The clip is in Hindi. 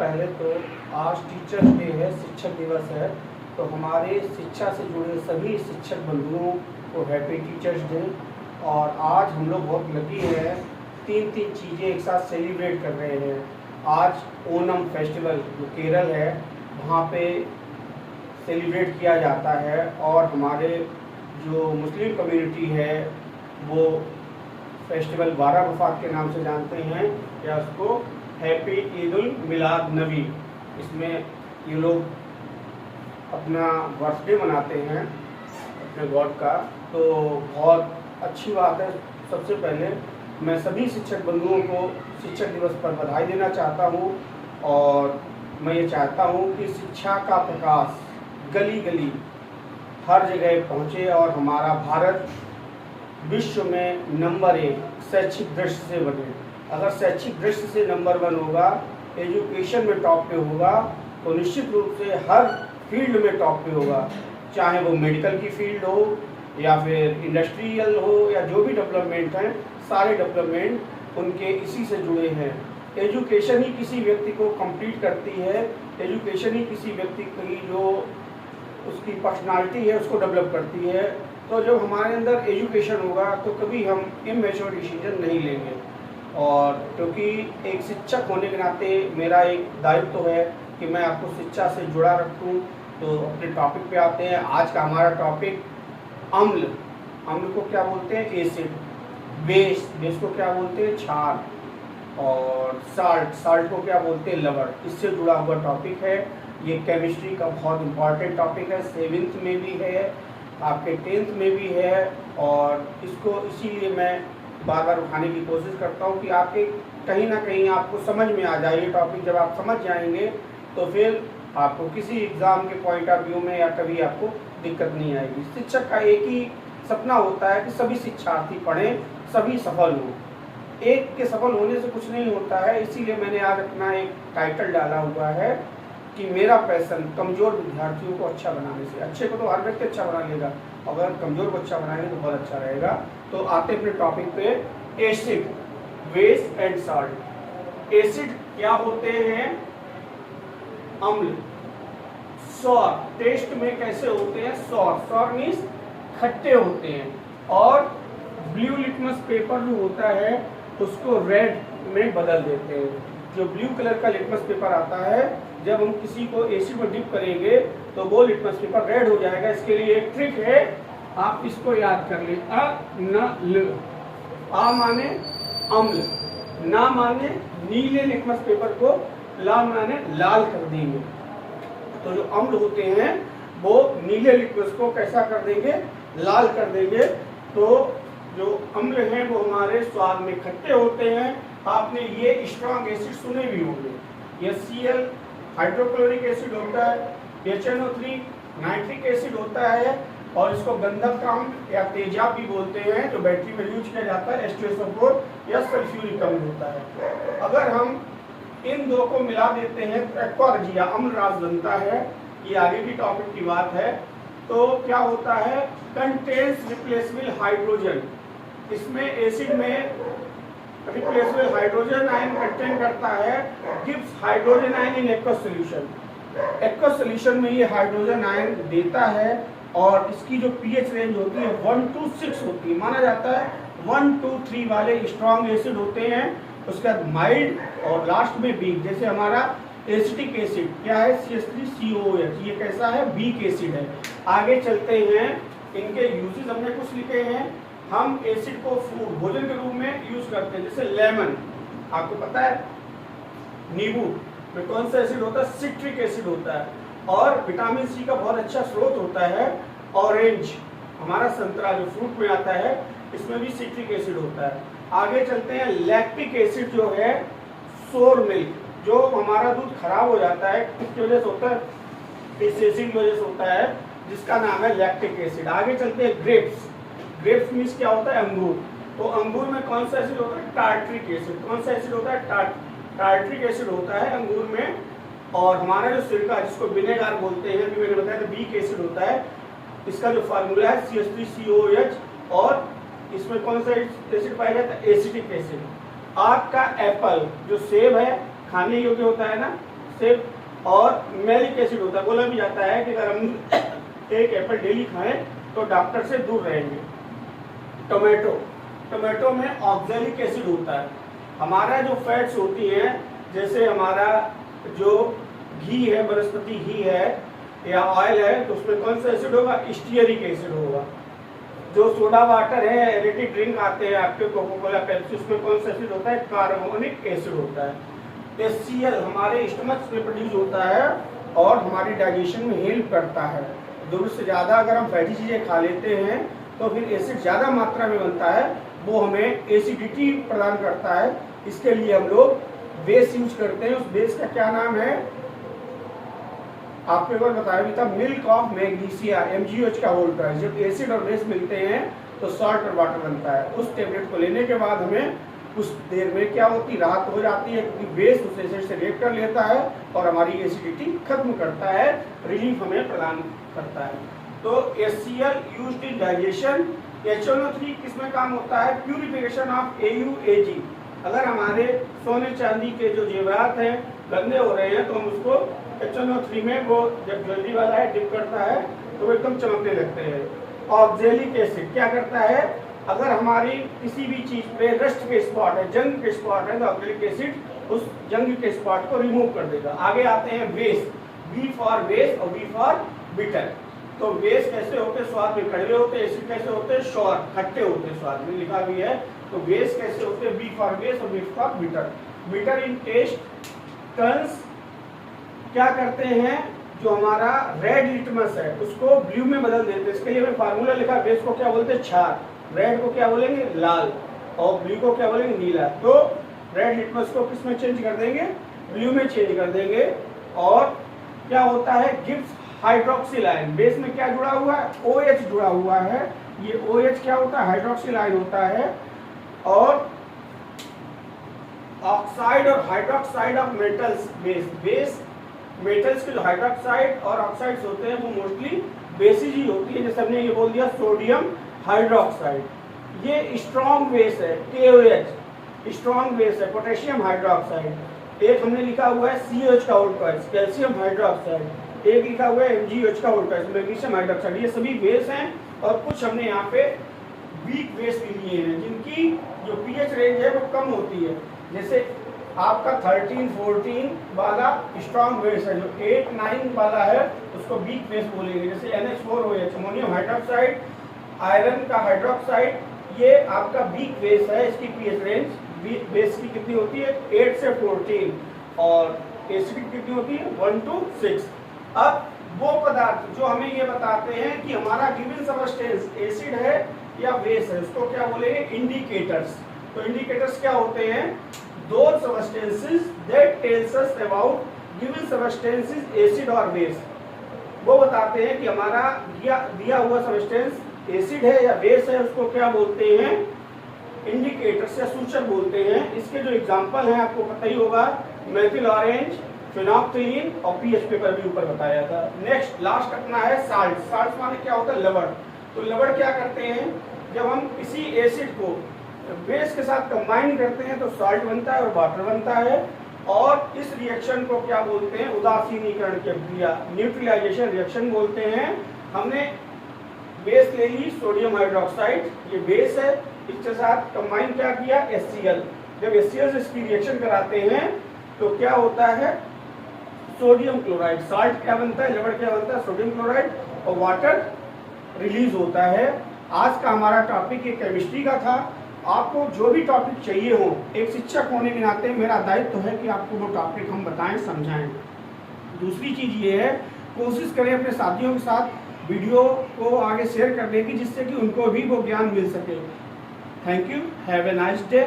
पहले तो आज टीचर्स डे है, शिक्षक दिवस है, तो हमारे शिक्षा से जुड़े सभी शिक्षक बंधुओं को हैप्पी टीचर्स डे। और आज हम लोग बहुत लकी हैं, तीन चीज़ें एक साथ सेलिब्रेट कर रहे हैं। आज ओणम फेस्टिवल जो केरल है वहाँ पे सेलिब्रेट किया जाता है, और हमारे जो मुस्लिम कम्युनिटी है वो फेस्टिवल 12 वफात के नाम से जानते हैं, या उसको हैप्पी ईद उल मिलाद नबी। इसमें ये लोग अपना बर्थडे मनाते हैं अपने गॉड का, तो बहुत अच्छी बात है। सबसे पहले मैं सभी शिक्षक बंधुओं को शिक्षक दिवस पर बधाई देना चाहता हूँ, और मैं ये चाहता हूँ कि शिक्षा का प्रकाश गली गली हर जगह पहुँचे और हमारा भारत विश्व में नंबर 1 शैक्षिक दृष्टि से बने। अगर शैक्षिक दृष्टि से नंबर 1 होगा, एजुकेशन में टॉप पे होगा, तो निश्चित रूप से हर फील्ड में टॉप पे होगा, चाहे वो मेडिकल की फील्ड हो या फिर इंडस्ट्रियल हो या जो भी डेवलपमेंट है, सारे डेवलपमेंट उनके इसी से जुड़े हैं। एजुकेशन ही किसी व्यक्ति को कंप्लीट करती है, एजुकेशन ही किसी व्यक्ति की जो उसकी पर्सनालिटी है उसको डेवलप करती है। तो जब हमारे अंदर एजुकेशन होगा तो कभी हम इमैच्योर डिसीजन नहीं लेंगे। और क्योंकि एक शिक्षक होने के नाते मेरा एक दायित्व है कि मैं आपको शिक्षा से जुड़ा रखूं। तो अपने टॉपिक पे आते हैं। आज का हमारा टॉपिक अम्ल। अम्ल को क्या बोलते हैं? एसिड। बेस, बेस को क्या बोलते हैं? क्षार। और साल्ट, साल्ट को क्या बोलते हैं? लवण। इससे जुड़ा हुआ टॉपिक है। ये केमिस्ट्री का बहुत इम्पॉर्टेंट टॉपिक है, 7th में भी है, आपके 10th में भी है, और इसको इसीलिए मैं बार बार उठाने की कोशिश करता हूँ कि आपके कहीं ना कहीं आपको समझ में आ जाए ये टॉपिक। जब आप समझ जाएंगे तो फिर आपको किसी एग्ज़ाम के पॉइंट ऑफ व्यू में या कभी आपको दिक्कत नहीं आएगी। शिक्षक का एक ही सपना होता है कि सभी शिक्षार्थी पढ़ें, सभी सफल हों। एक के सफल होने से कुछ नहीं होता है। इसीलिए मैंने आज अपना एक टाइटल डाला हुआ है कि मेरा पैशन कमज़ोर विद्यार्थियों को अच्छा बनाने से। अच्छे को तो हर व्यक्ति अच्छा बना लेगा, अगर कमज़ोर को अच्छा बनाएंगे तो बहुत अच्छा रहेगा। तो आते अपने टॉपिक पे, acid, base and salt. Acid क्या होते हैं? अम्ल। सॉर, टेस्ट में कैसे होते हैं? सॉर, सॉर मीन्स खट्टे होते हैं। और ब्लू लिटमस पेपर जो होता है उसको रेड में बदल देते हैं। जो ब्लू कलर का लिटमस पेपर आता है, जब हम किसी को एसिड में डिप करेंगे तो वो लिटमस पेपर रेड हो जाएगा। इसके लिए एक ट्रिक है, आप इसको याद कर लें। अ न ल। आ माने अम्ल, ना माने नीले लिटमस पेपर को ला माने लाल कर देंगे। तो जो अम्ल होते हैं वो नीले लिटमस को कैसा कर देंगे? लाल कर देंगे। तो जो अम्ल हैं वो हमारे स्वाद में खट्टे होते हैं। आपने ये स्ट्रॉन्ग एसिड सुने भी होंगे। ये Cl हाइड्रोक्लोरिक एसिड होता है, HNO3 नाइट्रिक एसिड होता है, और इसको गंधक अम्ल या तेजाब भी बोलते हैं, जो बैटरी में यूज किया जाता है। H2SO4 या सल्फ्यूरिक अम्ल होता है। अगर हम इन दो को मिला देते हैं तो एक्वारज या अम्ल राज बनता है। ये आगे की टॉपिक की बात है। तो क्या होता है? Contains replaceable hydrogen. इसमें एसिड में रिप्लेसेबल हाइड्रोजन आयन कंटेन करता है, gives hydrogen ion in aqueous solution. Aqueous solution में ये हाइड्रोजन आयन देता है, और इसकी जो पीएच रेंज होती है 1 to 6 होती है। माना जाता है 1 to 3 वाले स्ट्रॉन्ग एसिड होते हैं, उसके बाद माइल्ड, और लास्ट में वीक। जैसे हमारा एसिटिक एसिड क्या है? CH3COOH। ये कैसा है? वीक एसिड है। आगे चलते हैं, इनके यूजेस हमने कुछ लिखे हैं। हम एसिड को फूड, भोजन के रूप में यूज करते हैं। जैसे लेमन, आपको पता है नींबू में कौन सा एसिड होता है? सिट्रिक एसिड होता है। और विटामिन सी का बहुत अच्छा स्रोत होता है ऑरेंज, हमारा संतरा जो फ्रूट में आता है, इसमें भी सिट्रिक एसिड होता है। आगे चलते हैं, लैक्टिक एसिड जो है सोर मिल्क, जो हमारा दूध खराब हो जाता है किसकी वजह से होता है? इस एसिड की वजह से होता है, जिसका नाम है लैक्टिक एसिड। आगे चलते हैं, ग्रेप्स। ग्रेप्स मीन्स क्या होता है? अंगूर। तो अंगूर में कौन सा एसिड होता है? Tartaric acid. कौन सा एसिड होता है? टार्ट्रिक एसिड होता है अंगूर में। और हमारा जो सिरका जिसको विनेगार बोलते हैं, अभी मैंने बताया था वीक एसिड होता है। इसका जो फार्मूला है CH3COOH, और इसमें कौन सा एसिड पाया जाता है? Acetic acid. आग का एप्पल जो सेब है खाने योग्य होता है ना, से। और मैलिक एसिड होता है, बोला भी जाता है कि अगर हम एक एप्पल डेली खाएं तो डॉक्टर से दूर रहेंगे। टोमेटो में ऑक्सैलिक एसिड होता है। हमारा जो फैट्स होती हैं, जैसे हमारा जो घी है, वनस्पति घी है या ऑयल है, तो उसमें कौन सा एसिड होगा? स्टीयरिक एसिड होगा। जो सोडा वाटर है, एनर्जी ड्रिंक आते हैं आपके, कोका कोला, पेप्सी, उसमें कौन सा एसिड होता है? कार्बोनिक एसिड होता है। HCl हमारे स्टमक में प्रोड्यूस होता है और हमारी डाइजेशन में हेल्प करता है। जरूरत से ज़्यादा अगर हम फैटी चीज़ें खा लेते हैं तो फिर एसिड ज़्यादा मात्रा में बनता है, वो हमें एसिडिटी प्रदान करता है। इसके लिए हम लोग बेस यूज करते हैं। उस बेस का क्या नाम है? आपको एक बार बताया भी था, मिल्क ऑफ मैग्नीशिया, MgOH का होल्ड है। जब एसिड और बेस मिलते हैं तो सॉल्ट और वाटर बनता है। उस टेबलेट को लेने के बाद हमें कुछ देर में क्या होती, राहत हो जाती है, क्योंकि बेस उस एसिड से रिएक्ट कर लेता है और हमारी एसिडिटी खत्म करता है, रिलीफ हमें प्रदान करता है। तो HCl used in digestion. HNO3 किसमें काम होता है? Purification of AuAg। अगर हमारे सोने चांदी के जो जेवरात हैं गंदे हो रहे हैं तो हम उसको HNO3 में, वो जब ज्वेलरी वाला है डिप करता है तो वो एकदम चमकने लगते हैं। ऑक्सैलिक एसिड क्या करता है? अगर हमारी किसी भी चीज पे रस्ट के स्पॉट है, जंग के स्पॉट है, तो ऑक्सैलिक एसिड उस जंग के स्पॉट को रिमूव कर देगा। आगे आते हैं बेस, B फॉर बेस और B फॉर बिटर। तो बेस कैसे होते हैं? स्वाद में कड़वे होते हैं। एसिड कैसे होते हैं? शॉर, खट्टे होते हैं, स्वाद में लिखा भी है। तो बेस कैसे होते हैं? B फॉर बेस और B for bitter. Bitter in taste turns क्या करते हैं? जो हमारा रेड लिटमस है उसको ब्लू में बदल देते हैं। इसके लिए हमें फार्मूला लिखा। बेस को क्या बोलते हैं? क्षार, रेड को क्या बोलेंगे? लाल, और ब्लू को क्या बोलेंगे? नीला। तो रेड लिटमस को किस में चेंज कर देंगे? ब्लू में चेंज कर देंगे। और क्या होता है? Gibbs hydroxyl ion. बेस में क्या जुड़ा हुआ है? OH जुड़ा हुआ है। ये OH क्या होता है? हाइड्रोक्सिल आयन होता है। और ऑक्साइड और hydroxide of metals, base metals के जो हाइड्रोक्साइड और ऑक्साइड्स होते हैं वो मोस्टली बेसिस ही होती है। जैसे हमने ये बोल दिया सोडियम हाइड्रोक्साइड, ये स्ट्रॉन्ग बेस है। KOH स्ट्रॉन्ग बेस है। पोटेशियम हाइड्रोक्साइड, एक हमने लिखा हुआ है COH का उल्टा है, कैल्शियम हाइड्रोक्साइड। एक लिखा हुआ है MgOH का उल्टा है, मैग्नीशियम हाइड्रोक्साइड। ये सभी बेस हैं। और कुछ हमने यहाँ पे वीक बेस भी लिए हैं जिनकी जो pH रेंज है वो कम होती है। जैसे आपका 13-14 वाला स्ट्रॉन्ग बेस है, जो 8-9 वाला है उसको वीक बेस बोलेंगे। जैसे NH4OH, अमोनियम हाइड्रोक्साइड, आयरन का हाइड्रोक्साइड, ये आपका वीक बेस है। इसकी pH रेंज वीक बेस की कितनी होती है? 8 से 14। और एसिडिक कितनी होती है? 1 to 6। अब वो पदार्थ जो हमें ये बताते हैं कि हमारा गिवन सब्सटेंस एसिड है या बेस है, उसको क्या बोलेंगे? इंडिकेटर्स। तो इंडिकेटर्स क्या होते हैं? Those substances that tells us about given substances acid or base। वो बताते हैं कि हमारा दिया हुआ सब्सटेंस एसिड है या बेस है, उसको क्या बोलते हैं? इंडिकेटर्स या सूचक बोलते हैं। इसके जो एग्जांपल हैं आपको पता ही होगा, मेथिल ऑरेंज, फिनोक्सिलिन और pH पेपर भी ऊपर बताया था। नेक्स्ट लास्ट अपना है साल्ट। साल्ट माने क्या होता है? लवण। तो लवण क्या करते हैं? जब हम किसी एसिड को बेस के साथ कंबाइन करते हैं तो सॉल्ट बनता है और वाटर बनता है। और इस रिएक्शन को क्या बोलते हैं? उदासीनीकरण की क्रिया, न्यूट्रलाइजेशन रिएक्शन बोलते हैं। हमने बेस ले ली सोडियम हाइड्रोक्साइड, ये बेस है, इसके साथ कंबाइन क्या किया? HCl। जब HCl से इसकी रिएक्शन कराते हैं तो क्या होता है? Sodium chloride. साल्ट क्या बनता है? लवण क्या बनता है? सोडियम क्लोराइड, और वाटर रिलीज होता है। आज का हमारा टॉपिक ये केमिस्ट्री का था। आपको जो भी टॉपिक चाहिए हो, एक शिक्षक होने के नाते मेरा दायित्व है कि आपको वो टॉपिक हम बताएं, समझाएं। दूसरी चीज़ ये है, कोशिश करें अपने साथियों के साथ वीडियो को आगे शेयर करने की, जिससे कि उनको भी वो ज्ञान मिल सके। Thank you, have a nice day.